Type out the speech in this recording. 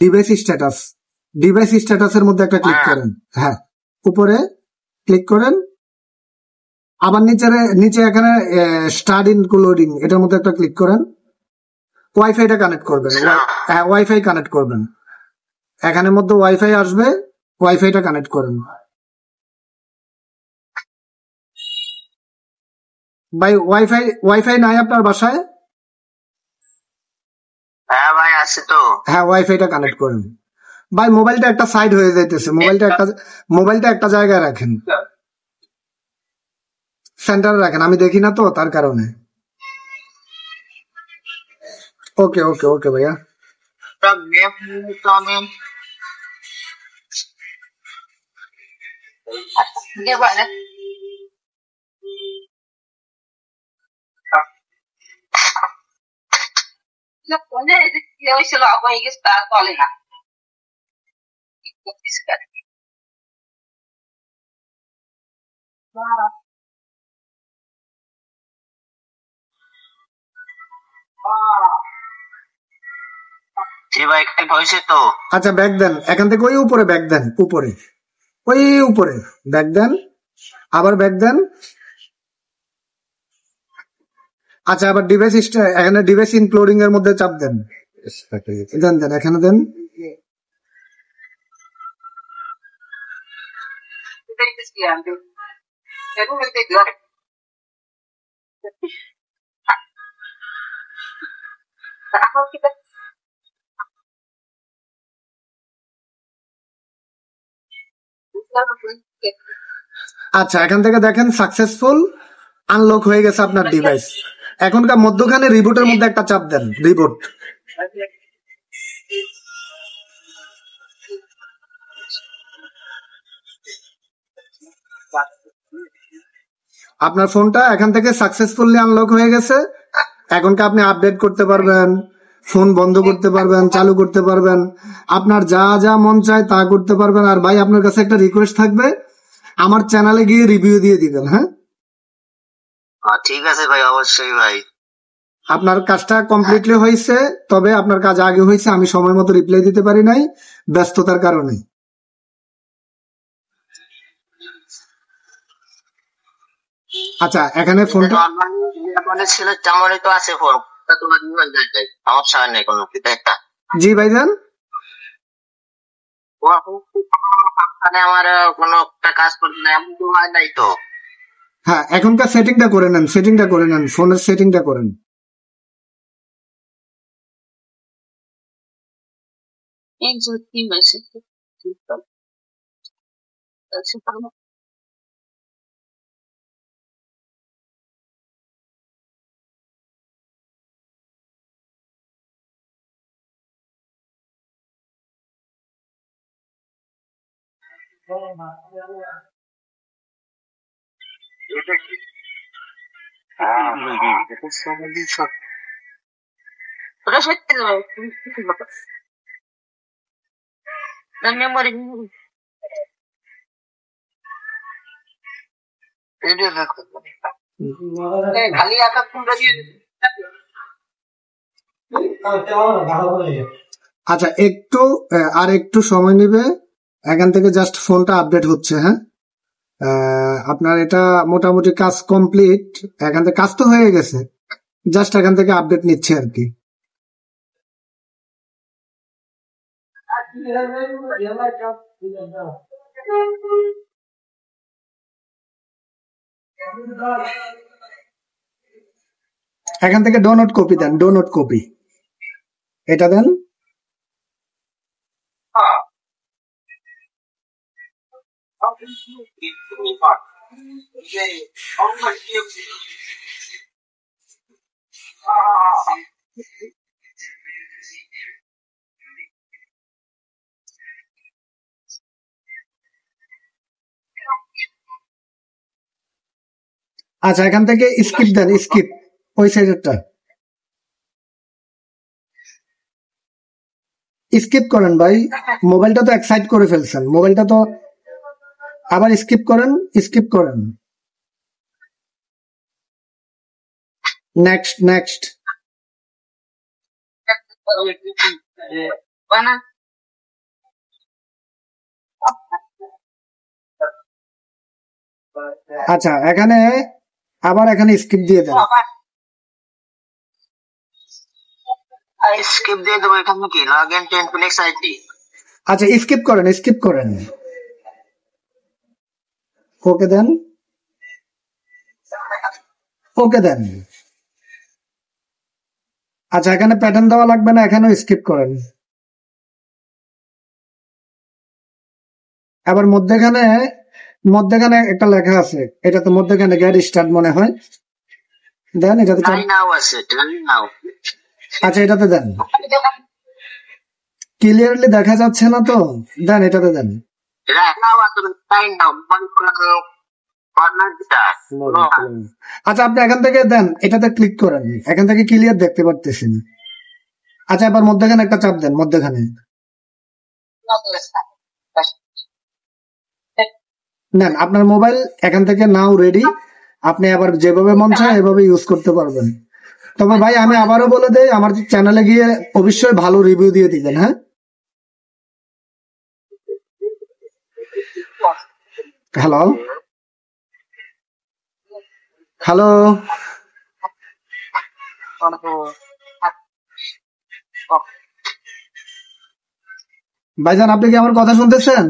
Device status, device স্ট্যাটাসের মধ্যে একটা ক্লিক করেন। হ্যাঁ, উপরে ক্লিক করেন, আবার নিচে এখানে স্টার্ট ইনক্লুডিং এটার মধ্যে একটা ক্লিক করেন। ওয়াইফাইটা কানেক্ট করবেন। হ্যাঁ, ওয়াইফাই কানেক্ট করবেন। এখানের মধ্যে ওয়াইফাই আসবে, ওয়াইফাইটা কানেক্ট করেন। ভাই ওয়াইফাই নাই আপনার বাসায়? হ্যাঁ ভাই আছে তো। হ্যাঁ, ওয়াইফাইটা কানেক্ট করেন। ভাই মোবাইলটা একটা সাইড হয়ে যাইতেছে, মোবাইলটা একটা জায়গায় রাখেন, সেন্টারে রাখেন, আমি দেখি না তো তার কারণে। ওকে ওকে ওকে ভাইয়া। আচ্ছা ব্যাক দেন, এখান থেকে ওই উপরে ব্যাক দেন, উপরে ওই উপরে ব্যাক দেন, আবার ব্যাক দেন। আচ্ছা, আবার এখানে ডিভাইস ইনক্লুডিং এর মধ্যে চাপ দেন, দেন এখানে দেন। আচ্ছা, এখান থেকে দেখেন সাকসেসফুল আনলক হয়ে গেছে আপনার ডিভাইস। এখনকার মধ্যখানে রিবুটের মধ্যে একটা চাপ দেন, রিবুট। আপনার ফোনটা এখান থেকে সাকসেসফুলি আনলক হয়ে গেছে। এখনকে আপনি আপডেট করতে পারবেন, ফোন বন্ধ করতে পারবেন, চালু করতে পারবেন, আপনার যা যা মন চায় তা করতে পারবেন। আর ভাই আপনার কাছে একটা রিকোয়েস্ট থাকবে, আমার চ্যানেলে গিয়ে রিভিউ দিয়ে দিবেন। হ্যাঁ ঠিক আছে ভাই, অবশ্যই ভাই। আপনার কাজটা কমপ্লিটলি হয়েছে, তবে আপনার কাজ আগে হয়েছে, আমি সময় মতো রিপ্লাই দিতে পারি নাই ব্যস্ততার কারণে। আচ্ছা, এখানে ফোনটা ছিল তেমনই তো আছে ফোন, তোমার সমস্যা নেই কোনো। জি ভাইজান, আমার কোনো একটা কাজ করতে নাই, এমন তো হয় নাই তো। হ্যাঁ, এখনকার সেটিংটা করে নেন, ফোনের সেটিংটা করেন। আচ্ছা, আর একটু সময় নেবে, এখান থেকে জাস্ট ফোনটা আপডেট হচ্ছে। হ্যাঁ, আপনার এটা মোটামুটি কাজ কমপ্লিট, এখান থেকে কাজ তো হয়ে গেছে, জাস্ট এখান থেকে আপডেট নিচ্ছে আর কি। এখান থেকে ডোনট কপি দেন, ডোনট কপি এটা দেন। আচ্ছা, এখান থেকে স্কিপ দেন, স্কিপ ওই সাইডেরটা স্কিপ করেন ভাই, মোবাইলটা তো এক সাইড করে ফেলছেন, মোবাইলটা তো আবার স্কিপ করেন। নেক্সট আচ্ছা, এখানে আবার এখানে স্কিপ দিয়ে দেন। স্কিপ দিয়ে দেবো এখানে কি log in to Infinix IT. আচ্ছা, স্কিপ করেন, স্কিপ করেন, ওকে দেন, ওকে দেন। আচ্ছা, এখানে প্যাটার্ন দেওয়া লাগবে না, এখানেও স্কিপ করেন। আবার মধ্যেখানে মধ্যেখানে একটা লেখা আছে, এটা তো মধ্যেখানে গেট স্টার্ট মনে হয়, দেন এটাতে ট্রাই নাও আছে, ট্রাই নাও। আচ্ছা, এটাতে দেন। ক্লিয়ারলি দেখা যাচ্ছে না তো, দেন এটাতে দেন। ট্রাই নাও আছে, ট্রাই নাও কর্নার দিটা। আচ্ছা, আপনি এখান থেকে দেন, এটাতে ক্লিক করেন, এখান থেকে ক্লিয়ার দেখতে পারতেছেন। আচ্ছা, এবার মধ্যেখানে একটা চাপ দেন, মধ্যেখানে নেন। আপনার মোবাইল এখান থেকে নাও রেডি, আপনি আবার যেভাবে মন চায় এভাবে ইউজ করতে পারবেন। তবে ভাই আমি আবারও বলে দেই, আমার চ্যানেলে গিয়ে অবশ্যই ভালো রিভিউ দিয়ে দিবেন। হ্যাঁ, হ্যালো হ্যালো ভাইজান, আপনি কি আমার কথা শুনতেছেন?